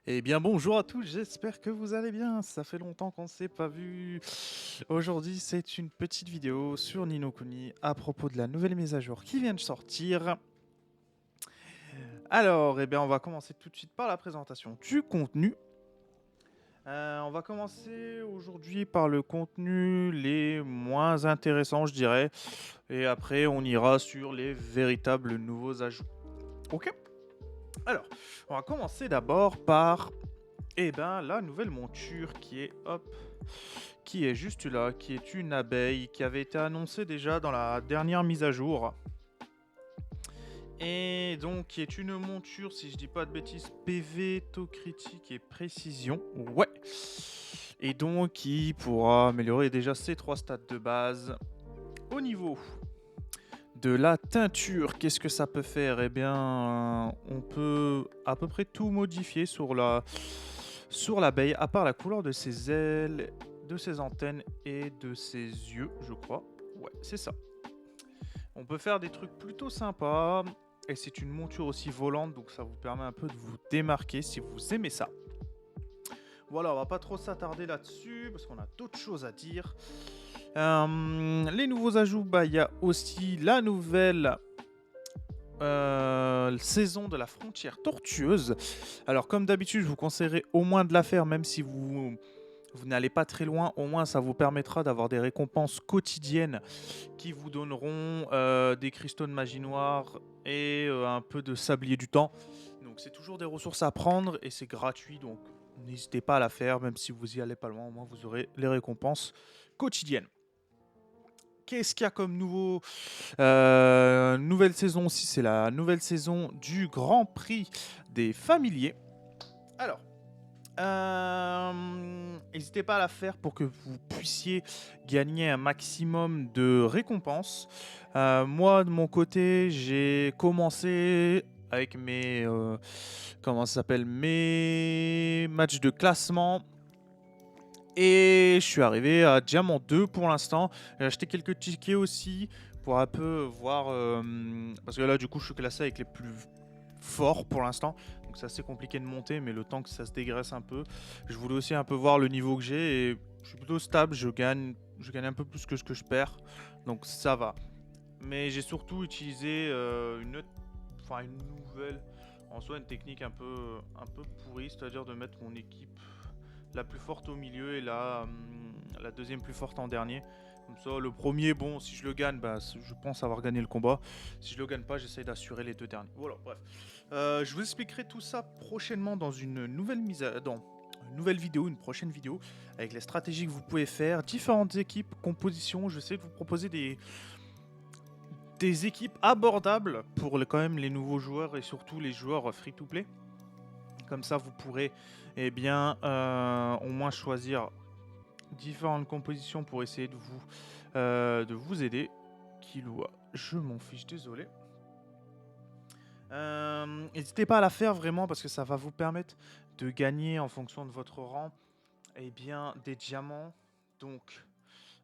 Eh bien bonjour à tous, j'espère que vous allez bien, ça fait longtemps qu'on ne s'est pas vu. Aujourd'hui c'est une petite vidéo sur Ni no Kuni à propos de la nouvelle mise à jour qui vient de sortir. Alors, eh bien on va commencer tout de suite par la présentation du contenu. On va commencer aujourd'hui par le contenu les moins intéressants je dirais. Et après on ira sur les véritables nouveaux ajouts. Ok. Alors, on va commencer d'abord par la nouvelle monture qui est juste là, qui est une abeille, qui avait été annoncée déjà dans la dernière mise à jour. Et donc, qui est une monture, si je dis pas de bêtises, PV, taux critique et précision. Ouais. Et donc, qui pourra améliorer déjà ces 3 stats de base. Au niveau de la teinture, qu'est-ce que ça peut faire? Eh bien, on peut à peu près tout modifier sur l'abeille, à part la couleur de ses ailes, de ses antennes et de ses yeux, je crois. Ouais, c'est ça. On peut faire des trucs plutôt sympas. Et c'est une monture aussi volante, donc ça vous permet un peu de vous démarquer si vous aimez ça. Voilà, on va pas trop s'attarder là-dessus, parce qu'on a d'autres choses à dire. Les nouveaux ajouts, il y a aussi la nouvelle saison de la frontière tortueuse. Alors comme d'habitude, je vous conseillerais au moins de la faire, même si vous n'allez pas très loin. Au moins, ça vous permettra d'avoir des récompenses quotidiennes qui vous donneront des cristaux de magie noire et un peu de sablier du temps. Donc c'est toujours des ressources à prendre et c'est gratuit, donc n'hésitez pas à la faire, même si vous y allez pas loin. Au moins, vous aurez les récompenses quotidiennes. Qu'est-ce qu'il y a comme nouvelle saison aussi? C'est la nouvelle saison du Grand Prix des familiers. Alors, n'hésitez pas à la faire pour que vous puissiez gagner un maximum de récompenses. Moi, de mon côté, j'ai commencé avec mes comment ça s'appelle, mes matchs de classement. Et je suis arrivé à Diamant 2 pour l'instant. J'ai acheté quelques tickets aussi pour un peu voir. Parce que là, du coup, je suis classé avec les plus forts pour l'instant. Donc c'est assez compliqué de monter, mais le temps que ça se dégraisse un peu. Je voulais aussi un peu voir le niveau que j'ai. Et je suis plutôt stable. Je gagne un peu plus que ce que je perds. Donc ça va. Mais j'ai surtout utilisé une nouvelle. En soi, une technique un peu pourrie, c'est-à-dire de mettre mon équipe la plus forte au milieu et la deuxième plus forte en dernier. Comme ça, le premier, bon, si je le gagne, je pense avoir gagné le combat. Si je le gagne pas, j'essaye d'assurer les deux derniers. Voilà, bref. Je vous expliquerai tout ça prochainement dans dans une nouvelle vidéo, une prochaine vidéo, avec les stratégies que vous pouvez faire, différentes équipes, compositions. Je sais de vous proposer des équipes abordables pour quand même les nouveaux joueurs et surtout les joueurs free-to-play. Comme ça, vous pourrez au moins choisir différentes compositions pour essayer de vous aider. Killua, je m'en fiche, désolé. N'hésitez pas à la faire vraiment parce que ça va vous permettre de gagner en fonction de votre rang des diamants. Donc,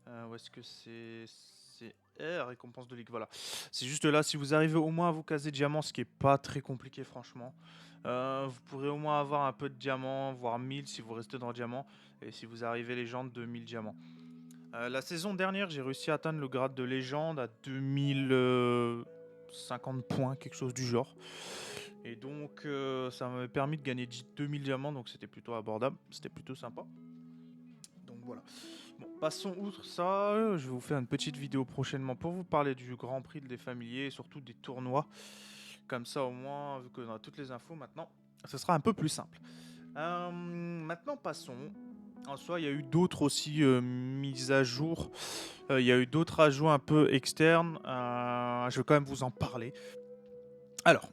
où est-ce que c'est récompense de ligue, voilà. C'est juste là, si vous arrivez au moins à vous caser diamant, ce qui est pas très compliqué franchement. Vous pourrez au moins avoir un peu de diamant, voire 1000 si vous restez dans le diamant. Et si vous arrivez légende, 2000 diamants. La saison dernière, j'ai réussi à atteindre le grade de légende à 2050 points, quelque chose du genre. Et donc, ça m'avait permis de gagner 2000 diamants, donc c'était plutôt abordable, c'était plutôt sympa. Donc voilà. Bon, passons outre ça, je vais vous faire une petite vidéo prochainement pour vous parler du Grand Prix des familiers et surtout des tournois. Comme ça au moins, vu qu'on a toutes les infos maintenant, ce sera un peu plus simple. Maintenant passons. En soi, il y a eu d'autres aussi mises à jour. Il y a eu d'autres ajouts un peu externes. Je vais quand même vous en parler. Alors,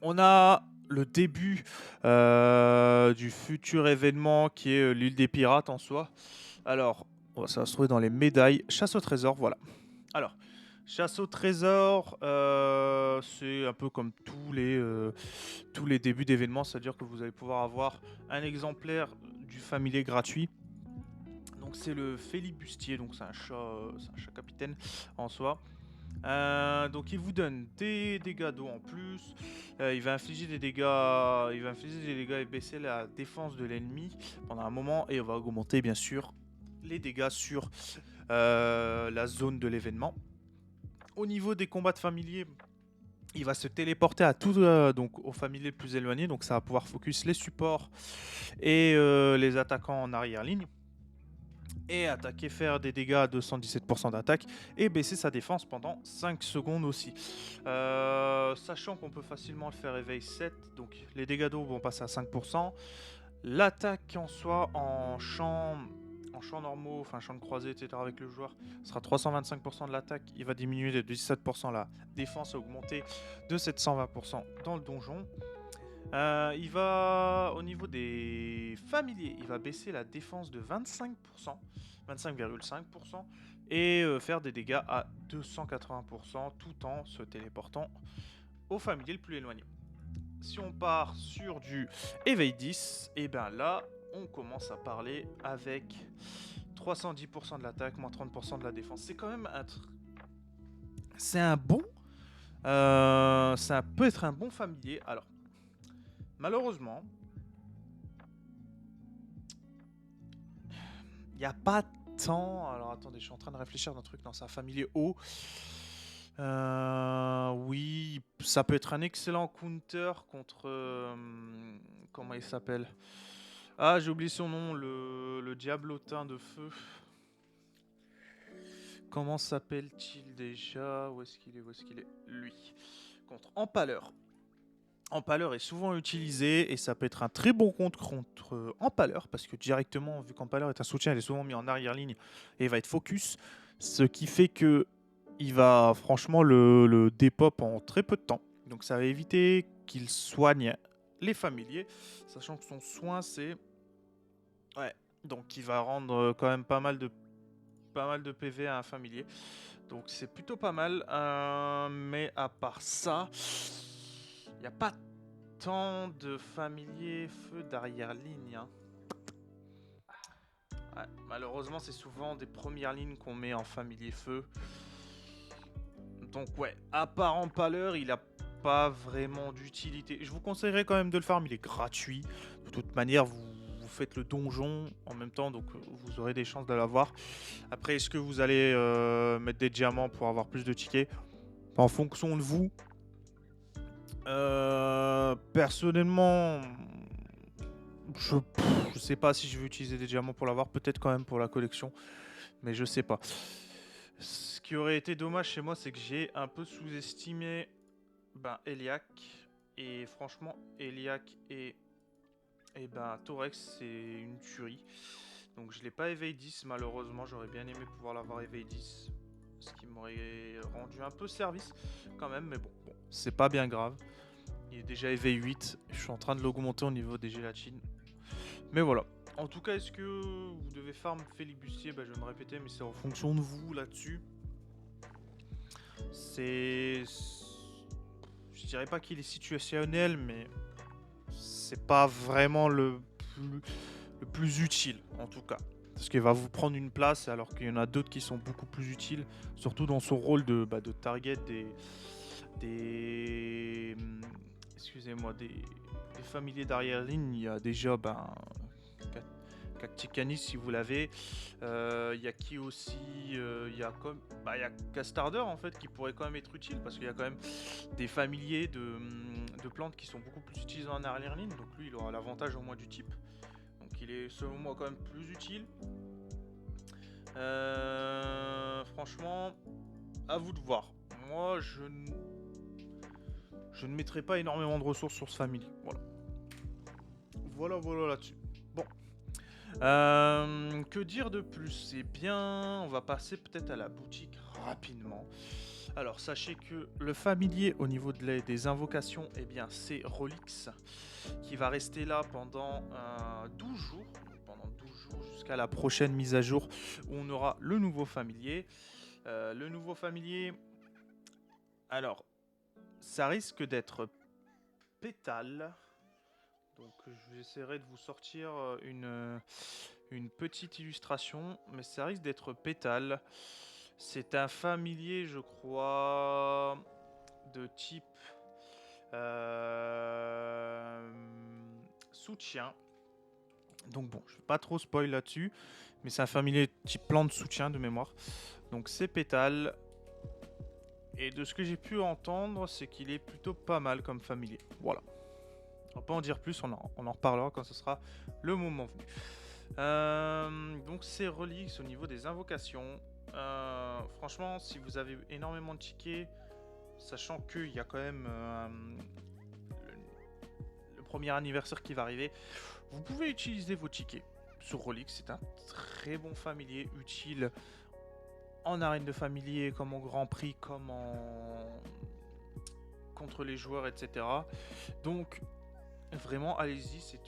on a le début du futur événement qui est l'île des pirates en soi. Alors, ça va se trouver dans les médailles. Chasse au trésor, voilà. Alors, chasse au trésor, c'est un peu comme tous les débuts d'événements, c'est-à-dire que vous allez pouvoir avoir un exemplaire du familier gratuit. Donc c'est le félibustier, donc c'est un chat capitaine en soi. Donc il vous donne des dégâts d'eau en plus. Il va infliger des dégâts. Il va infliger des dégâts et baisser la défense de l'ennemi pendant un moment. Et on va augmenter bien sûr les dégâts sur la zone de l'événement. Au niveau des combats de familiers, il va se téléporter à tout, donc aux familiers les plus éloignés. Donc ça va pouvoir focus les supports et les attaquants en arrière-ligne. Et attaquer, faire des dégâts à 217% d'attaque et baisser sa défense pendant 5 secondes aussi. Sachant qu'on peut facilement le faire éveil 7, donc les dégâts d'eau vont passer à 5%. L'attaque en soi en champ normaux, enfin champ de croisée, etc. avec le joueur, sera 325% de l'attaque. Il va diminuer de 17% la défense et augmenter de 720% dans le donjon. Il va, au niveau des familiers, il va baisser la défense de 25%, 25,5%, et faire des dégâts à 280% tout en se téléportant au familier le plus éloigné. Si on part sur du éveil 10, et bien là, on commence à parler avec 310% de l'attaque, moins 30% de la défense. C'est quand même un c'est un bon... ça peut être un bon familier. Alors, malheureusement, il n'y a pas tant... Alors attendez, je suis en train de réfléchir d'un truc. Non, c'est un familier haut. Oui, ça peut être un excellent counter contre... comment il s'appelle? Ah, j'ai oublié son nom, le diablotin de feu. Comment s'appelle-t-il déjà? Où est-ce qu'il est? Où est-ce qu'il est? Lui. Contre Empaleur. Empaleur est souvent utilisé et ça peut être un très bon contre Empaleur parce que directement, vu qu'Empaleur est un soutien, il est souvent mis en arrière-ligne et il va être focus. Ce qui fait que il va franchement le dépop en très peu de temps. Donc ça va éviter qu'il soigne les familiers, sachant que son soin c'est... Ouais, donc il va rendre quand même pas mal de PV à un familier. Donc c'est plutôt pas mal. Mais à part ça, il n'y a pas tant de familiers feu d'arrière-ligne. Hein. Ouais, malheureusement, c'est souvent des premières lignes qu'on met en familier feu. Donc ouais, à part en pâleur, il a pas vraiment d'utilité. Je vous conseillerais quand même de le faire, mais il est gratuit. De toute manière, vous faites le donjon en même temps, donc vous aurez des chances de l'avoir. Après, est-ce que vous allez mettre des diamants pour avoir plus de tickets? En fonction de vous. Personnellement, je sais pas si je vais utiliser des diamants pour l'avoir. Peut-être quand même pour la collection, mais je sais pas. Ce qui aurait été dommage chez moi, c'est que j'ai un peu sous-estimé Eliac. Et franchement, Eliac et Torex, c'est une tuerie. Donc je l'ai pas éveillé 10, malheureusement. J'aurais bien aimé pouvoir l'avoir éveillé 10. Ce qui m'aurait rendu un peu service quand même. Mais bon, c'est pas bien grave. Il est déjà éveillé 8. Je suis en train de l'augmenter au niveau des gélatines. Mais voilà. En tout cas, est-ce que vous devez farm Félibustier? Je vais me répéter, mais c'est en fonction de vous là-dessus. C'est... Je dirais pas qu'il est situationnel, mais c'est pas vraiment le plus utile, en tout cas. Parce qu'il va vous prendre une place, alors qu'il y en a d'autres qui sont beaucoup plus utiles, surtout dans son rôle de target des excusez-moi, des familiers d'arrière-ligne. Il y a déjà Cacticanis si vous l'avez. Il y a qui aussi il y a comme il y a Castarder en fait qui pourrait quand même être utile parce qu'il y a quand même des familiers de plantes qui sont beaucoup plus utilisés en arrière-ligne. Donc lui il aura l'avantage au moins du type. Donc il est selon moi quand même plus utile. Franchement, à vous de voir. Moi je ne mettrai pas énormément de ressources sur ce family. Voilà là-dessus. Bon. Que dire de plus? Eh bien, on va passer peut-être à la boutique rapidement. Alors, sachez que le familier au niveau des invocations, eh bien, c'est Rolix qui va rester là pendant 12 jours. Pendant 12 jours jusqu'à la prochaine mise à jour où on aura le nouveau familier. Le nouveau familier, alors, ça risque d'être Pétale. Donc j'essaierai de vous sortir une petite illustration, mais ça risque d'être Pétale. C'est un familier, je crois, de type euh, soutien. Donc bon, je vais pas trop spoil là-dessus, mais c'est un familier type plante de soutien de mémoire. Donc c'est pétale. Et de ce que j'ai pu entendre, c'est qu'il est plutôt pas mal comme familier. Voilà. On va pas en dire plus, on en reparlera quand ce sera le moment venu. Donc ces reliques au niveau des invocations. Franchement, si vous avez énormément de tickets, sachant qu'il y a quand même le premier anniversaire qui va arriver, vous pouvez utiliser vos tickets sur Rolix. C'est un très bon familier, utile en arène de familier, comme en Grand Prix, comme en contre les joueurs, etc. Donc vraiment, allez-y, c'est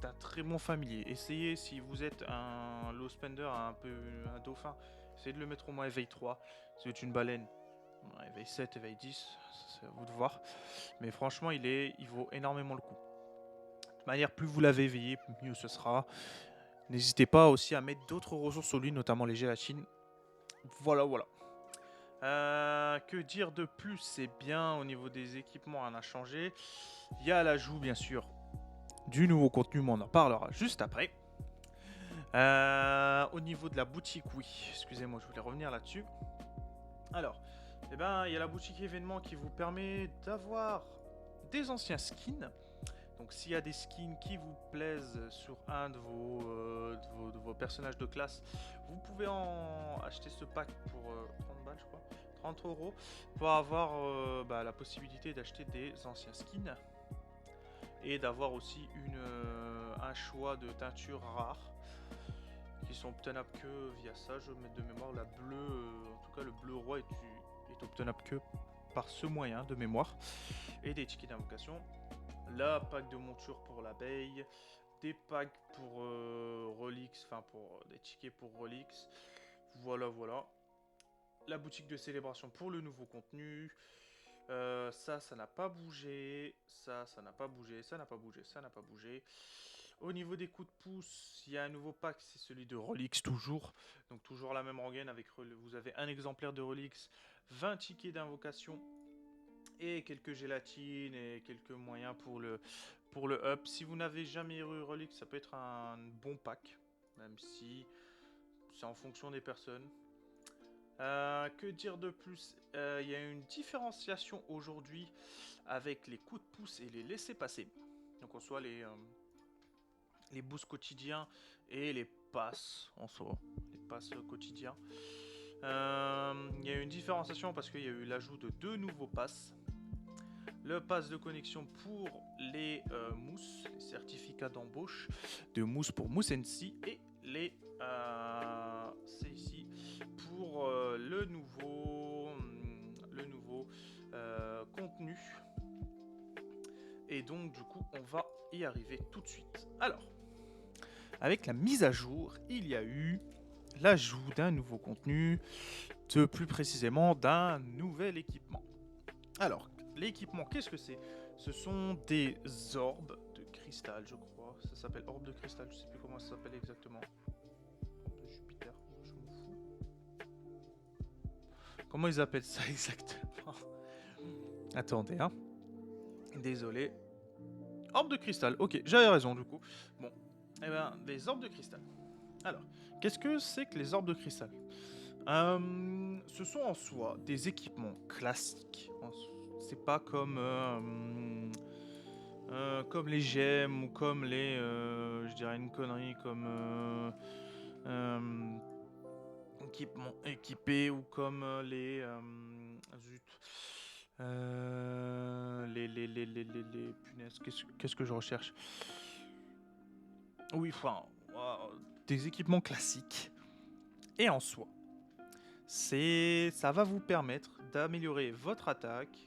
un très bon familier. Essayez, si vous êtes un low spender, un peu un dauphin, essayez de le mettre au moins éveil 3. Si vous êtes une baleine, éveil 7, éveil 10, c'est à vous de voir. Mais franchement, il vaut énormément le coup. De toute manière, plus vous l'avez éveillé, mieux ce sera. N'hésitez pas aussi à mettre d'autres ressources sur lui, notamment les gélatines. Voilà, voilà. Que dire de plus? C'est bien au niveau des équipements, on a changé. Il y a l'ajout, bien sûr, du nouveau contenu, mais on en parlera juste après. Au niveau de la boutique, oui, excusez-moi, je voulais revenir là-dessus. Alors, il y a la boutique événement qui vous permet d'avoir des anciens skins. Donc s'il y a des skins qui vous plaisent sur un de vos personnages de classe, vous pouvez en acheter ce pack pour 30 balles, je crois, 30 € pour avoir la possibilité d'acheter des anciens skins et d'avoir aussi un choix de teintures rares qui sont obtenables que via ça. Je vais mettre de mémoire la bleue, en tout cas le bleu roi est obtenable que par ce moyen de mémoire, et des tickets d'invocation. La pack de monture pour l'abeille, des packs pour Relix, enfin pour des tickets pour Relix. Voilà, voilà. La boutique de célébration pour le nouveau contenu. Ça n'a pas bougé. Ça n'a pas bougé. Ça n'a pas bougé. Ça n'a pas bougé. Au niveau des coups de pouce, il y a un nouveau pack, c'est celui de Relix toujours. Donc toujours la même rengaine avec vous avez un exemplaire de Relix, 20 tickets d'invocation et quelques gélatines et quelques moyens pour le up. Si vous n'avez jamais eu Relix, ça peut être un bon pack, même si c'est en fonction des personnes. Que dire de plus? Il y a une différenciation aujourd'hui avec les coups de pouce et les laissez-passer. Donc en soit les boosts quotidiens et les passes en soi, les passes quotidiens. Il y a eu une différenciation parce qu'il y a eu l'ajout de 2 nouveaux passes. Le pass de connexion pour les mousses, les certificats d'embauche de mousse pour Mousse NC, et c'est ici pour le nouveau contenu. Et donc du coup on va y arriver tout de suite. Alors, avec la mise à jour, il y a eu l'ajout d'un nouveau contenu, de plus précisément d'un nouvel équipement. Alors, l'équipement, qu'est-ce que c'est? Ce sont des orbes de cristal, je crois. Ça s'appelle orbe de cristal, je sais plus comment ça s'appelle exactement. Orbe de Jupiter, je m'en fous. Comment ils appellent ça exactement? Attendez, hein. Désolé. Orbe de cristal, ok, j'avais raison du coup. Bon, des orbes de cristal. Alors, qu'est-ce que c'est que les orbes de cristal? Ce sont en soi des équipements classiques. C'est pas comme les gemmes ou comme je dirais une connerie comme équipements équipés ou comme zut. Les punaises, qu'est-ce que je recherche? Oui, enfin, des équipements classiques. Et en soi, ça va vous permettre d'améliorer votre attaque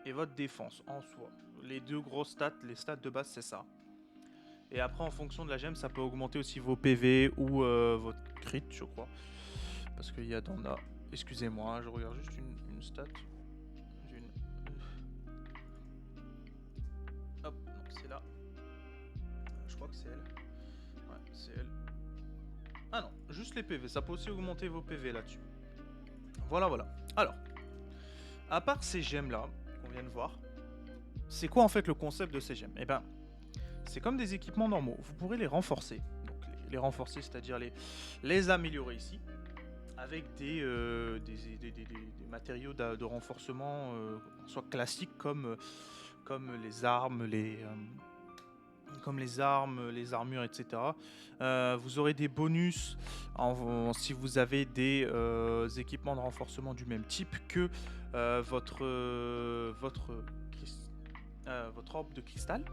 et votre défense en soi. Les deux grosses stats, les stats de base, c'est ça. Et après, en fonction de la gemme, ça peut augmenter aussi vos PV ou votre crit, je crois. Parce qu'il y a dans la... Excusez-moi, je regarde juste une stat. Hop, donc c'est là. Je crois que c'est elle. Ouais, c'est elle. Ah non, juste les PV. Ça peut aussi augmenter vos PV là-dessus. Voilà, voilà. Alors, à part ces gemmes-là, qu'on vient de voir, c'est quoi en fait le concept de ces gemmes? Eh ben, c'est comme des équipements normaux. Vous pourrez les renforcer. Donc, les renforcer, c'est-à-dire les améliorer ici, avec des matériaux de renforcement, soit classiques comme les armes, comme les armes, les armures, etc. Vous aurez des bonus si vous avez des équipements de renforcement du même type que votre orbe de cristal.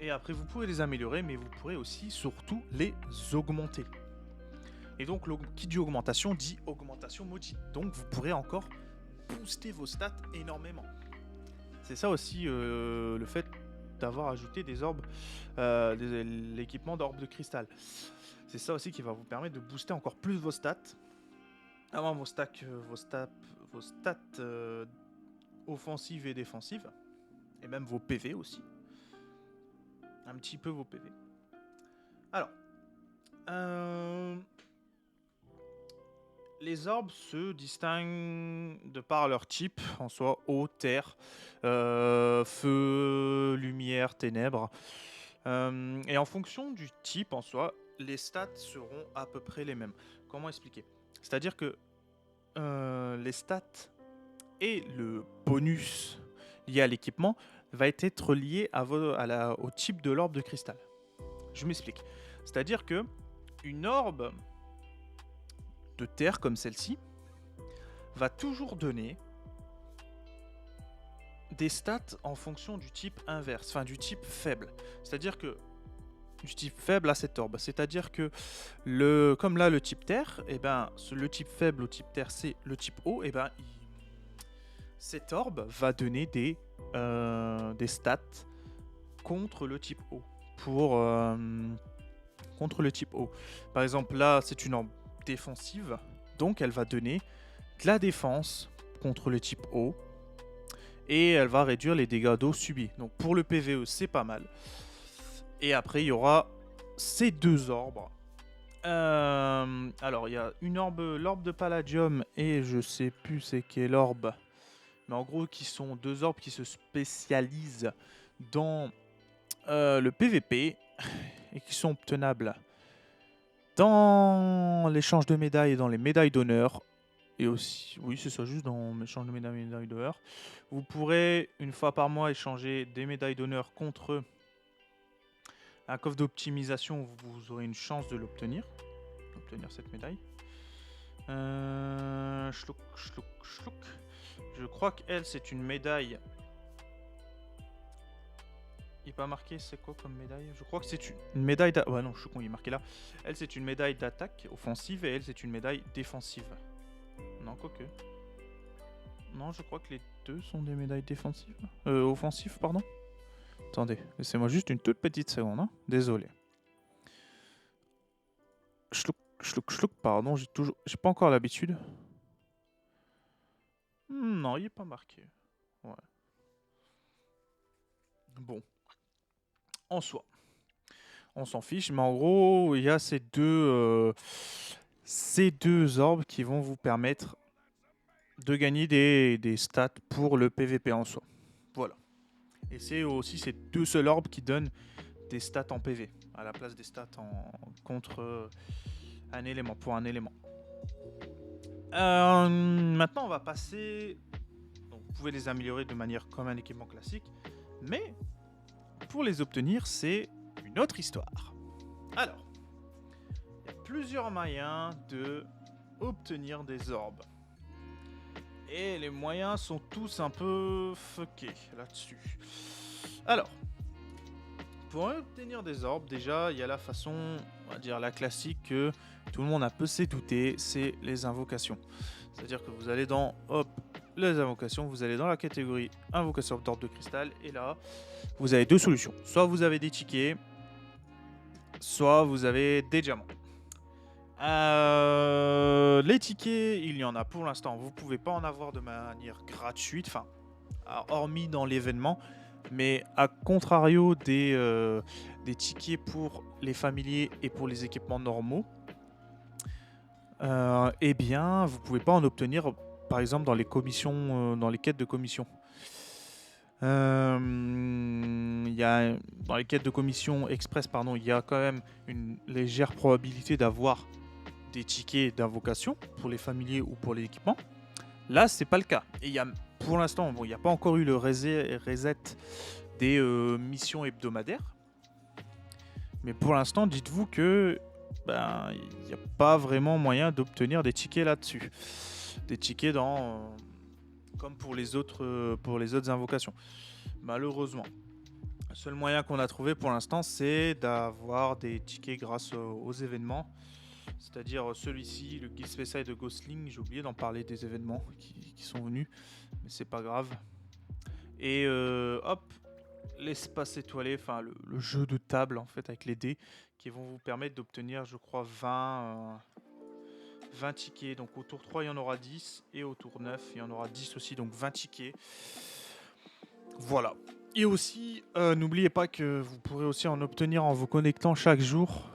Et après, vous pouvez les améliorer, mais vous pourrez aussi, surtout, les augmenter. Et donc, qui dit augmentation dit augmentation maudite. Donc, vous pourrez encore booster vos stats énormément. C'est ça aussi le fait d'avoir ajouté des orbes, l'équipement d'orbes de cristal. C'est ça aussi qui va vous permettre de booster encore plus vos stats. Avoir vos stats offensives et défensives. Et même vos PV aussi. Un petit peu vos PV. Alors, les orbes se distinguent de par leur type, en soi, eau, terre, feu, lumière, ténèbres. Et en fonction du type, en soi, les stats seront à peu près les mêmes. Comment expliquer? C'est-à-dire que les stats et le bonus lié à l'équipement va être lié au type de l'orbe de cristal. Je m'explique. C'est-à-dire que une orbe de terre comme celle-ci va toujours donner des stats en fonction du type inverse, enfin du type faible. C'est-à-dire que du type faible à cette orbe. C'est-à-dire que comme là le type terre, et ben le type faible au type terre c'est le type eau, et ben cette orbe va donner des stats contre le type eau. Contre le type eau. Par exemple là c'est une orbe défensive, donc elle va donner de la défense contre le type eau et elle va réduire les dégâts d'eau subis. Donc pour le PVE c'est pas mal. Et après il y aura ces deux orbes. Alors il y a l'orbe de Palladium et je sais plus c'est quelle orbe, mais en gros qui sont deux orbes qui se spécialisent dans le PVP et qui sont obtenables dans l'échange de médailles et dans les médailles d'honneur. Et aussi, oui, c'est ça, juste dans l'échange de médailles d'honneur. Vous pourrez, une fois par mois, échanger des médailles d'honneur contre un coffre d'optimisation. Vous aurez une chance de l'obtenir. Obtenir cette médaille. Schlouk. Je crois qu'elle, c'est une médaille. Il n'est pas marqué, c'est quoi comme médaille? Je crois que c'est une médaille d'attaque. Ouais, non, je suis con, il est marqué là. Elle, c'est une médaille d'attaque offensive et elle, c'est une médaille défensive. Non, quoique. Non, je crois que les deux sont des médailles défensives. Offensives, pardon. Attendez, laissez-moi juste une toute petite seconde. Hein. Désolé. Schlouk, pardon, j'ai pas encore l'habitude. Non, il est pas marqué. Ouais. Bon. En soi. On s'en fiche, mais en gros, il y a ces deux orbes qui vont vous permettre de gagner des stats pour le PVP en soi. Voilà. Et c'est aussi ces deux seuls orbes qui donnent des stats en PV, à la place des stats contre un élément, pour un élément. Maintenant, on va passer... Donc, vous pouvez les améliorer de manière comme un équipement classique, mais pour les obtenir, c'est une autre histoire. Alors, il y a plusieurs moyens de obtenir des orbes. Et les moyens sont tous un peu fuckés là-dessus. Alors, pour obtenir des orbes, déjà, il y a la façon, on va dire la classique que tout le monde a peu s'est douté, c'est les invocations. C'est-à-dire que vous allez dans, les invocations, vous allez dans la catégorie invocation d'orbe de cristal, et là, vous avez deux solutions. Soit vous avez des tickets, soit vous avez des diamants. Les tickets, il y en a pour l'instant. Vous pouvez pas en avoir de manière gratuite, enfin, hormis dans l'événement. Mais à contrario des tickets pour les familiers et pour les équipements normaux, eh bien, vous pouvez pas en obtenir, par exemple, dans les commissions, dans les quêtes de commission. Dans les quêtes de commission express, pardon, il y a quand même une légère probabilité d'avoir des tickets d'invocation pour les familiers ou pour les équipements. Là, c'est pas le cas. Et il y a, pour l'instant, bon, il n'y a pas encore eu le reset des missions hebdomadaires. Mais pour l'instant, dites-vous que il n'y a pas vraiment moyen d'obtenir des tickets là-dessus. Des tickets comme pour les autres invocations. Malheureusement. Le seul moyen qu'on a trouvé pour l'instant, c'est d'avoir des tickets grâce aux événements. C'est-à-dire celui-ci, le Guild Spécial de Ghostling. J'ai oublié d'en parler des événements qui sont venus. Mais c'est pas grave. Et hop, l'espace étoilé, enfin le jeu de table en fait avec les dés qui vont vous permettre d'obtenir, je crois, 20 tickets. Donc au tour 3, il y en aura 10 et au tour 9, il y en aura 10 aussi, donc 20 tickets. Voilà. Et aussi, n'oubliez pas que vous pourrez aussi en obtenir en vous connectant chaque jour.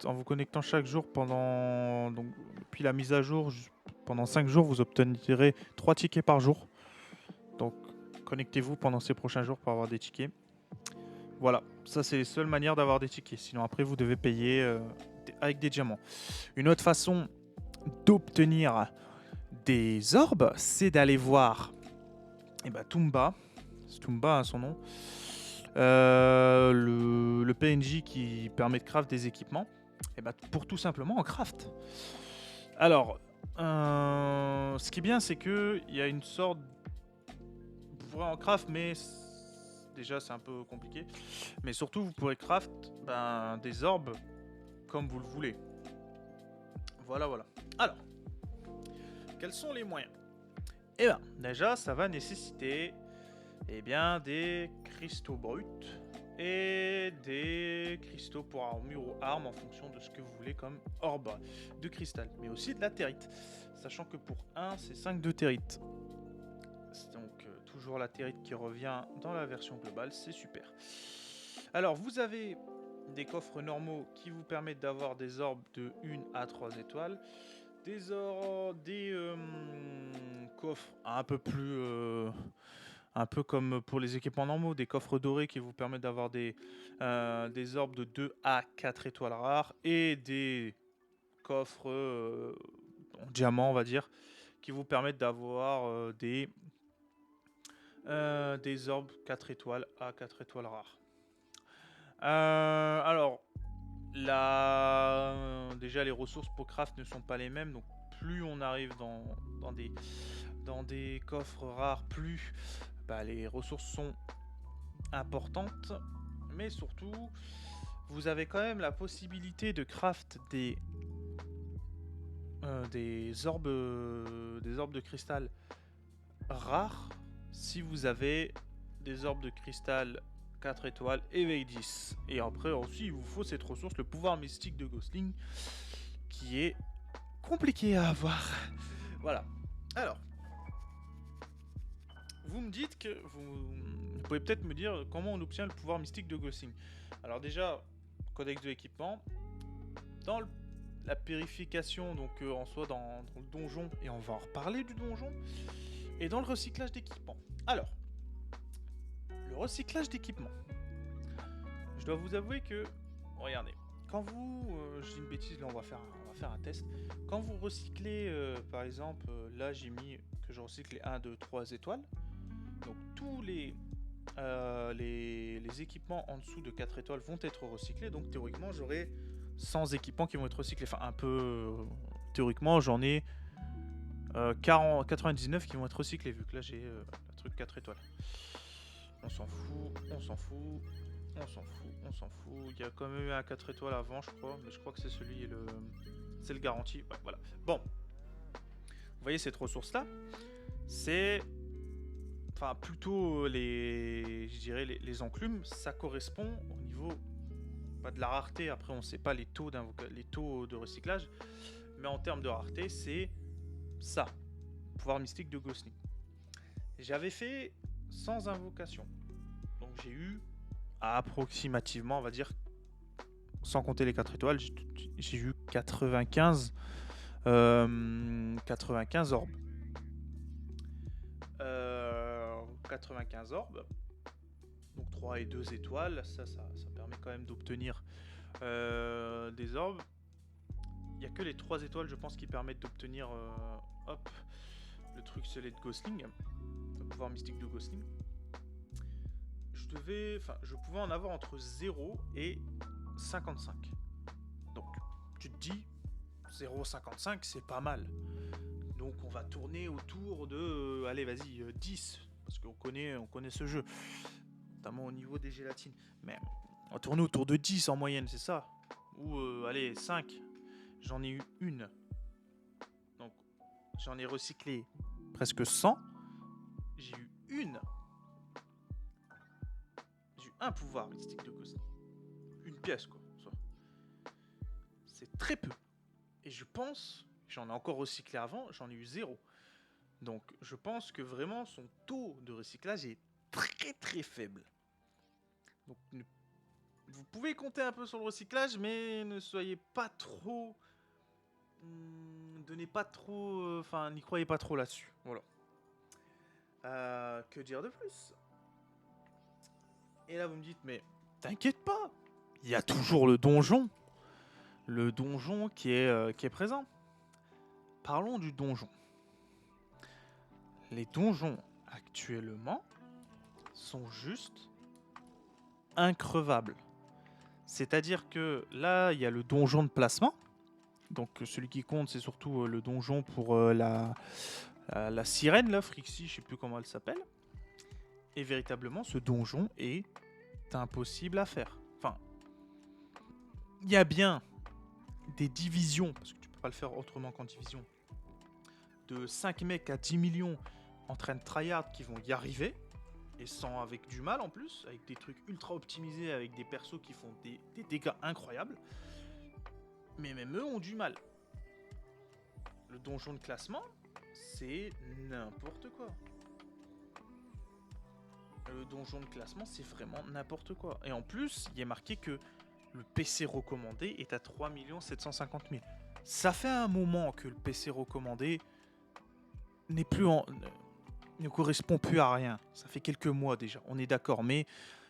En vous connectant chaque jour depuis la mise à jour, pendant 5 jours, vous obtiendrez 3 tickets par jour. Donc connectez-vous pendant ces prochains jours pour avoir des tickets. Voilà, ça c'est les seules manières d'avoir des tickets. Sinon après vous devez payer avec des diamants. Une autre façon d'obtenir des orbes, c'est d'aller voir Toumba. C'est Toumba son nom. Le PNJ qui permet de craft des équipements. Pour tout simplement en craft. Alors, ce qui est bien, c'est que il y a une sorte. Vous pourrez en craft, mais déjà c'est un peu compliqué. Mais surtout, vous pourrez craft des orbes comme vous le voulez. Voilà. Alors, quels sont les moyens? Déjà, ça va nécessiter des cristaux bruts et des cristaux pour armure ou armes en fonction de ce que vous voulez comme orbe de cristal, mais aussi de la territe, sachant que pour 1 c'est 5 de territe. Donc toujours la territe qui revient dans la version globale, c'est super. Alors vous avez des coffres normaux qui vous permettent d'avoir des orbes de 1 à 3 étoiles, des coffres un peu comme pour les équipements normaux, des coffres dorés qui vous permettent d'avoir des orbes de 2 à 4 étoiles rares et des coffres en diamant, on va dire, qui vous permettent d'avoir des orbes 4 étoiles à 4 étoiles rares. Alors, déjà les ressources pour craft ne sont pas les mêmes, donc plus on arrive dans des coffres rares, plus les ressources sont importantes, mais surtout vous avez quand même la possibilité de craft des orbes de cristal rares si vous avez des orbes de cristal 4 étoiles éveil 10. Et après aussi il vous faut cette ressource, le pouvoir mystique de Ghostling, qui est compliqué à avoir. Voilà. Alors, vous me dites que vous pouvez peut-être me dire comment on obtient le pouvoir mystique de Ghostling. Alors déjà, codex de l'équipement, dans la purification, donc en soi dans le donjon, et on va en reparler du donjon, et dans le recyclage d'équipement. Alors, le recyclage d'équipement. Je dois vous avouer que, regardez, quand vous, je dis une bêtise, là on va faire un test. Quand vous recyclez, par exemple, là j'ai mis que je recycle les 1, 2, 3 étoiles. Donc tous les équipements en dessous de 4 étoiles vont être recyclés. Donc théoriquement j'aurai 100 équipements qui vont être recyclés. Enfin un peu théoriquement j'en ai 99 qui vont être recyclés vu que là j'ai le truc 4 étoiles. On s'en fout. Il y a quand même eu un 4 étoiles avant je crois. Mais je crois que c'est c'est le garanti. Ouais, voilà. Bon. Vous voyez cette ressource là, c'est plutôt les enclumes, ça correspond au niveau de la rareté. Après on sait pas les taux de recyclage, mais en termes de rareté c'est ça, pouvoir mystique de Ghostling. J'avais fait sans invocation, donc j'ai eu approximativement, on va dire, sans compter les 4 étoiles, j'ai eu 95 95 orbes. 95 orbes. Donc 3 et 2 étoiles. Ça permet quand même d'obtenir des orbes. Il n'y a que les 3 étoiles, je pense, qui permettent d'obtenir hop, le truc scellé de Gosling. Le pouvoir mystique de Gosling. Je pouvais en avoir entre 0 et 55. Donc, tu te dis, 0,55, c'est pas mal. Donc, on va tourner autour de, allez, vas-y, 10. Parce qu'on connaît ce jeu. Notamment au niveau des gélatines. Mais on va tourner autour de 10 en moyenne, c'est ça. Ou, allez, 5. J'en ai eu une. Donc, j'en ai recyclé presque 100. J'ai eu une. J'ai eu un pouvoir mystique de Gosling. Une pièce, quoi. C'est très peu. Et je pense, j'en ai encore recyclé avant, j'en ai eu 0. Donc, je pense que vraiment, son taux de recyclage est très très faible. Donc, vous pouvez compter un peu sur le recyclage, mais ne soyez pas trop... Donnez pas trop... Enfin, n'y croyez pas trop là-dessus. Voilà. Que dire de plus? Et là, vous me dites, mais t'inquiète pas, il y a toujours le donjon. Le donjon qui est présent. Parlons du donjon. Les donjons, actuellement, sont juste increvables. C'est-à-dire que là, il y a le donjon de placement. Donc celui qui compte, c'est surtout le donjon pour la sirène, là, Frixie, je sais plus comment elle s'appelle. Et véritablement, ce donjon est impossible à faire. Enfin, il y a bien des divisions, parce que tu peux pas le faire autrement qu'en division, de 5 mecs à 10 millions en train de tryhard qui vont y arriver, et sans avec du mal en plus, avec des trucs ultra optimisés, avec des persos qui font des dégâts incroyables. Mais même eux ont du mal. Le donjon de classement, c'est n'importe quoi. Le donjon de classement, c'est vraiment n'importe quoi. Et en plus, il est marqué que le PC recommandé est à 3 750 000. Ça fait un moment que le PC recommandé n'est plus ne correspond plus à rien. Ça fait quelques mois déjà, on est d'accord, mais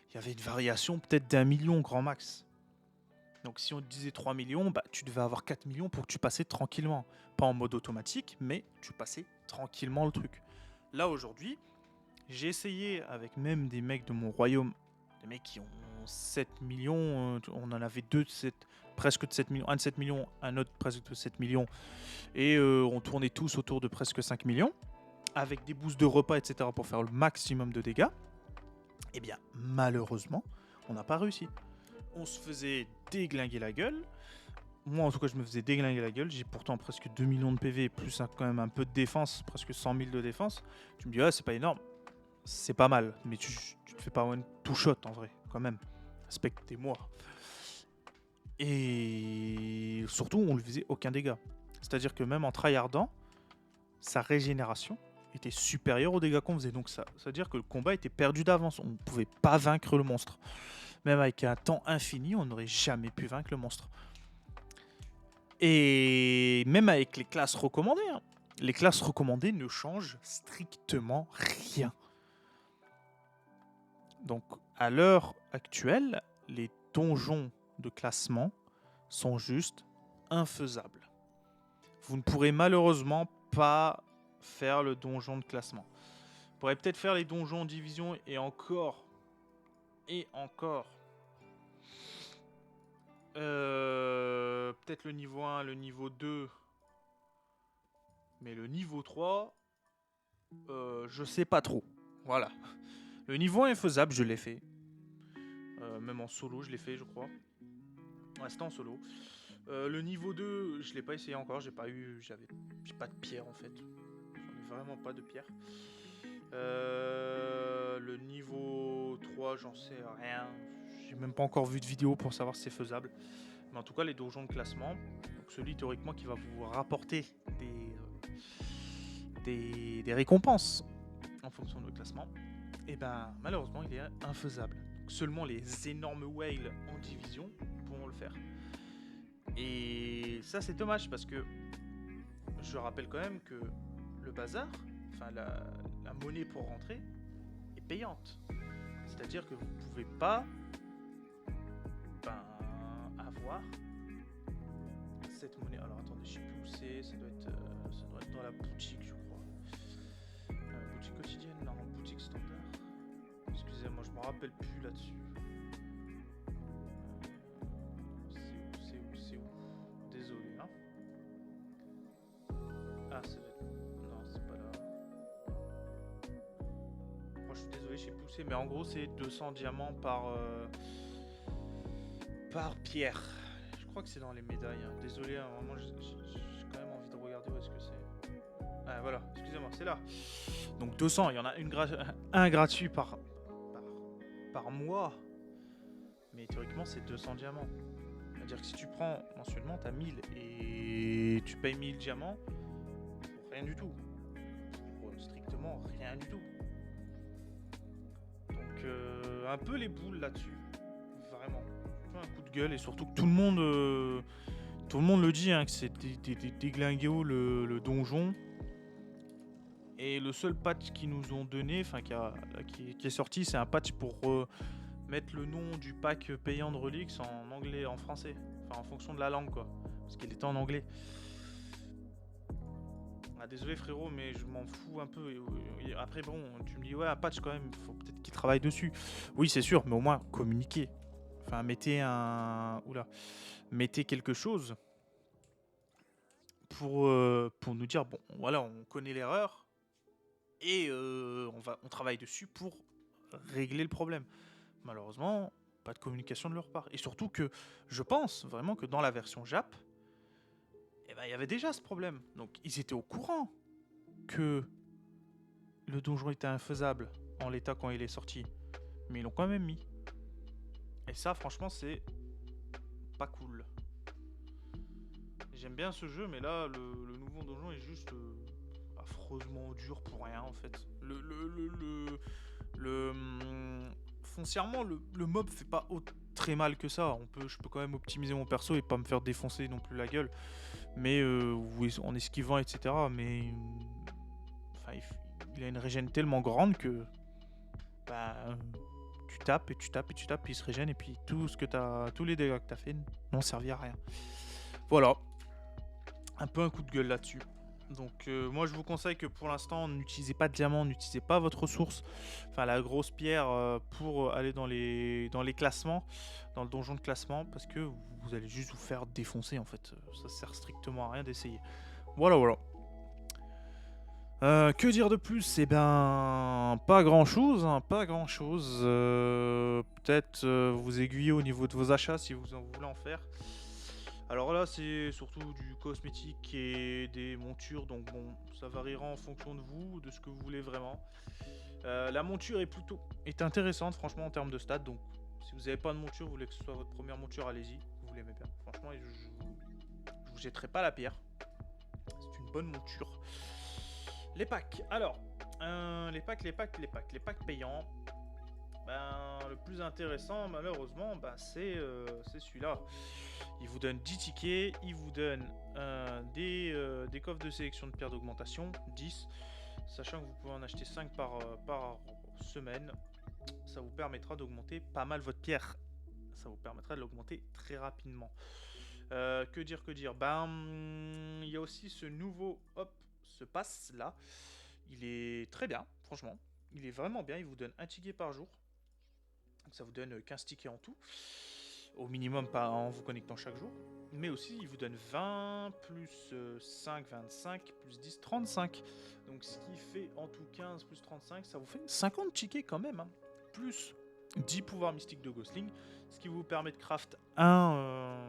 il y avait une variation peut-être d'1 million grand max. Donc si on te disait 3 millions, bah, tu devais avoir 4 millions pour que tu passais tranquillement. Pas en mode automatique, mais tu passais tranquillement le truc. Là aujourd'hui, j'ai essayé avec même des mecs de mon royaume, des mecs qui ont 7 millions, on en avait deux de 7, presque de 7 millions, un de 7 millions, un autre presque de 7 millions, et on tournait tous autour de presque 5 millions, avec des boosts de repas, etc. pour faire le maximum de dégâts. Eh bien, malheureusement, on n'a pas réussi. On se faisait déglinguer la gueule. Moi, en tout cas, je me faisais déglinguer la gueule. J'ai pourtant presque 2 millions de PV, plus quand même un peu de défense, presque 100 000 de défense. Tu me dis, ah, c'est pas énorme. C'est pas mal, mais tu te fais pas one two shot en vrai, quand même. Respectez-moi. Et surtout, on lui faisait aucun dégât. C'est-à-dire que même en tryhardant, sa régénération était supérieure aux dégâts qu'on faisait. Donc ça veut dire que le combat était perdu d'avance. On ne pouvait pas vaincre le monstre. Même avec un temps infini, on n'aurait jamais pu vaincre le monstre. Et même avec les classes recommandées, hein, les classes recommandées ne changent strictement rien. Donc à l'heure actuelle, les donjons de classement sont juste infaisables. Vous ne pourrez malheureusement pas faire le donjon de classement. Vous pourrez peut-être faire les donjons en division et encore. Peut-être le niveau 1, le niveau 2. Mais le niveau 3, je sais pas trop. Voilà. Le niveau 1 est faisable, je l'ai fait. Même en solo, je l'ai fait, je crois. Ouais, c'était en solo. Le niveau 2, je l'ai pas essayé encore. J'ai pas de pierre en fait. J'en ai vraiment pas de pierre. Le niveau 3, j'en sais rien. J'ai même pas encore vu de vidéo pour savoir si c'est faisable. Mais en tout cas, les donjons de classement, donc celui théoriquement qui va vous rapporter des récompenses en fonction de votre classement, et ben malheureusement, il est infaisable. Donc, seulement les énormes whales en division pourront le faire. Et ça, c'est dommage parce que je rappelle quand même que le bazar, enfin la monnaie pour rentrer, est payante. C'est-à-dire que vous pouvez pas ben, avoir cette monnaie. Alors attendez, je sais plus où c'est, ça doit être dans la boutique, je crois. Boutique quotidienne, non, boutique standard. Excusez-moi, je me rappelle plus là-dessus. C'est où Désolé, hein. Ah, c'est... Non, c'est pas là. Moi, je suis désolé, je sais plus où c'est, mais en gros, c'est 200 diamants par pierre. Je crois que c'est dans les médailles. Hein. Désolé, hein, vraiment, j'ai quand même envie de regarder où est-ce que c'est. Ah, voilà, excusez-moi, c'est là. Donc 200, il y en a un gratuit par mois. Mais théoriquement, c'est 200 diamants. C'est-à-dire que si tu prends mensuellement, t'as 1000 et tu payes 1000 diamants pour rien du tout. Pour strictement rien du tout. Donc un peu les boules là-dessus. Vraiment. Un coup de gueule et surtout que tout le monde le dit hein, que c'est déglingué le donjon. Et le seul patch qu'ils nous ont donné, enfin qui est sorti, c'est un patch pour mettre le nom du pack payant de Relix en anglais, en français. Enfin en fonction de la langue quoi. Parce qu'il était en anglais. Ah, désolé frérot, mais je m'en fous un peu. Et après bon, tu me dis ouais un patch quand même, faut peut-être qu'il travaille dessus. Oui c'est sûr, mais au moins communiquer. Enfin mettez mettez quelque chose pour nous dire bon voilà on connaît l'erreur. Et on travaille dessus pour régler le problème. Malheureusement, pas de communication de leur part. Et surtout que je pense vraiment que dans la version Jap, eh ben, il y avait déjà ce problème. Donc ils étaient au courant que le donjon était infaisable en l'état quand il est sorti. Mais ils l'ont quand même mis. Et ça, franchement, c'est pas cool. J'aime bien ce jeu, mais là, le nouveau donjon est juste affreusement dur pour rien en fait. Foncièrement, le mob fait pas très mal que ça. Je peux quand même optimiser mon perso et pas me faire défoncer non plus la gueule. Mais oui, en esquivant, etc. Mais enfin, il a une régène tellement grande que bah, tu tapes et tu tapes et tu tapes, puis il se régène et puis tous les dégâts que t'as fait n'ont servi à rien. Voilà, un peu un coup de gueule là-dessus. Donc moi je vous conseille que pour l'instant n'utilisez pas de diamant, n'utilisez pas votre ressource, enfin la grosse pierre pour aller dans les classements, dans le donjon de classement, parce que vous allez juste vous faire défoncer en fait. Ça sert strictement à rien d'essayer. Voilà voilà. Que dire de plus? Eh ben pas grand chose, hein, pas grand chose. Peut-être vous aiguiller au niveau de vos achats si vous en voulez en faire. Alors là, c'est surtout du cosmétique et des montures, donc bon, ça variera en fonction de vous, de ce que vous voulez vraiment. La monture est intéressante, franchement, en termes de stats. Donc, si vous n'avez pas de monture, vous voulez que ce soit votre première monture, allez-y. Vous l'aimez bien. Franchement, je vous jetterai pas la pierre. C'est une bonne monture. Les packs. Alors, les packs payants. Ben, le plus intéressant, malheureusement, ben, c'est celui-là. Il vous donne 10 tickets, il vous donne des coffres de sélection de pierres d'augmentation, 10, sachant que vous pouvez en acheter 5 par semaine. Ça vous permettra d'augmenter pas mal votre pierre. Ça vous permettra de l'augmenter très rapidement. Que dire Ben, il y a aussi ce pass là. Il est très bien, franchement. Il est vraiment bien, il vous donne un ticket par jour. Donc ça vous donne 15 tickets en tout. Au minimum pas en vous connectant chaque jour. Mais aussi il vous donne 20, plus 5, 25, plus 10, 35. Donc ce qui fait en tout 15 plus 35, ça vous fait 50 tickets quand même. Hein. Plus 10 pouvoirs mystiques de Ghostling. Ce qui vous permet de craft un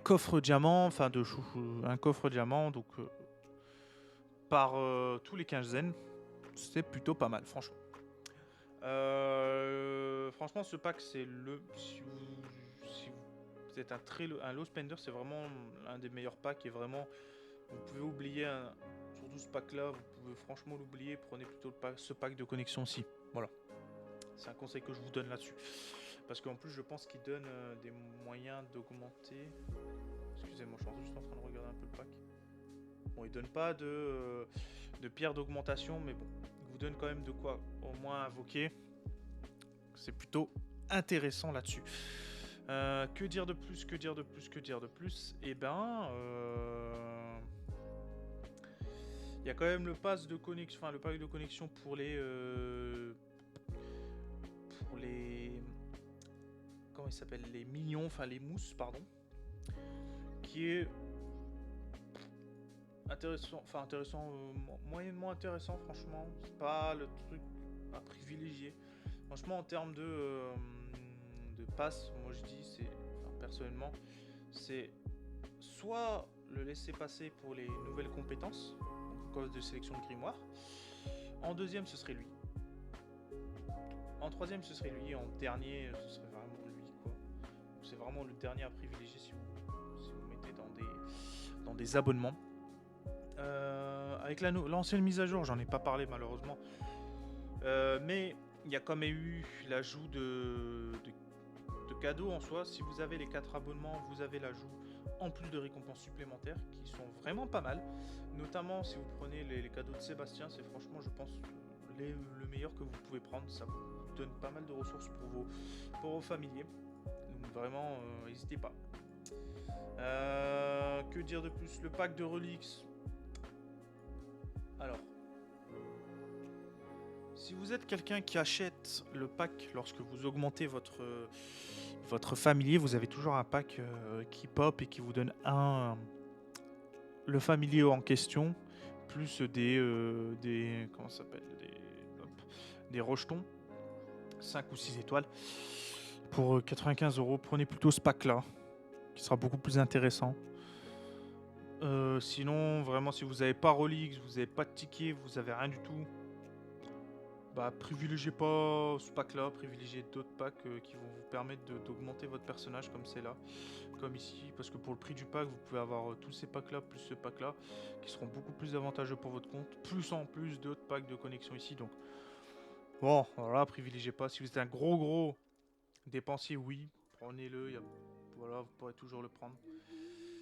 coffre diamant, enfin un coffre diamant, donc par tous les quinzaines. C'est plutôt pas mal, franchement. Franchement, ce pack, c'est si vous êtes un low spender, c'est vraiment un des meilleurs packs. Et vraiment, vous pouvez oublier, surtout ce pack-là, vous pouvez franchement l'oublier. Prenez plutôt ce pack de connexion aussi. Voilà. C'est un conseil que je vous donne là-dessus. Parce qu'en plus, je pense qu'il donne des moyens d'augmenter. excusez-moi, je suis juste en train de regarder un peu le pack. Bon, il donne pas de pierre d'augmentation, mais bon, il vous donne quand même de quoi au moins invoquer. C'est plutôt intéressant là-dessus. Que dire de plus, que dire de plus, que dire de plus? Eh ben, il y a quand même le pass de connexion, enfin le pack de connexion pour les comment il s'appelle, les mignons, enfin les mousses, pardon, qui est intéressant, enfin intéressant, moyennement intéressant, franchement. C'est pas le truc à privilégier. Franchement, en termes de passe, moi je dis, c'est, enfin, personnellement, c'est soit le laisser passer pour les nouvelles compétences, cause de sélection de grimoire. En deuxième, ce serait lui. En troisième, ce serait lui. Et en dernier, ce serait vraiment lui, quoi. C'est vraiment le dernier à privilégier si vous mettez dans des abonnements. Avec l'ancienne mise à jour, j'en ai pas parlé malheureusement. Mais il y a quand même eu l'ajout de cadeaux en soi. Si vous avez les 4 abonnements, vous avez l'ajout en plus de récompenses supplémentaires qui sont vraiment pas mal. Notamment si vous prenez les cadeaux de Sébastien, c'est franchement, je pense, le meilleur que vous pouvez prendre. Ça vous donne pas mal de ressources pour vos familiers. Donc vraiment, n'hésitez pas. Que dire de plus? Le pack de reliques. Alors, si vous êtes quelqu'un qui achète le pack lorsque vous augmentez votre familier, vous avez toujours un pack qui pop et qui vous donne le familier en question, plus des comment ça s'appelle, des rejetons, 5 ou 6 étoiles, pour 95 €. Prenez plutôt ce pack là, qui sera beaucoup plus intéressant. Sinon, vraiment, si vous n'avez pas Rolix, vous n'avez pas de ticket, vous n'avez rien du tout, bah privilégiez pas ce pack là, privilégiez d'autres packs qui vont vous permettre d'augmenter votre personnage comme c'est là, comme ici, parce que pour le prix du pack, vous pouvez avoir tous ces packs là, plus ce pack là, qui seront beaucoup plus avantageux pour votre compte, plus en plus d'autres packs de connexion ici, donc bon, voilà, privilégiez pas. Si vous êtes un gros dépensier, oui, prenez-le, voilà, vous pourrez toujours le prendre.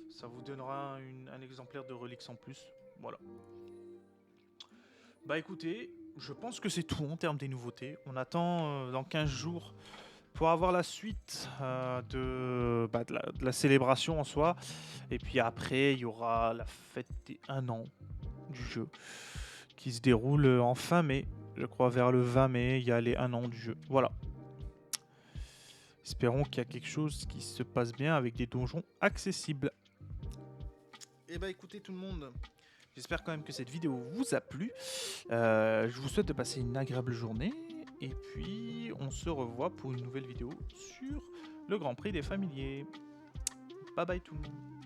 Ça vous donnera un exemplaire de Relix en plus, voilà. Bah écoutez, je pense que c'est tout en termes des nouveautés. On attend dans 15 jours pour avoir la suite de la célébration en soi. Et puis après, il y aura la fête des 1 an du jeu qui se déroule en fin mai. Je crois vers le 20 mai, il y a les 1 an du jeu. Voilà. Espérons qu'il y a quelque chose qui se passe bien avec des donjons accessibles. Et bah écoutez tout le monde, j'espère quand même que cette vidéo vous a plu. Je vous souhaite de passer une agréable journée. Et puis, on se revoit pour une nouvelle vidéo sur le Grand Prix des familiers. Bye bye tout le monde.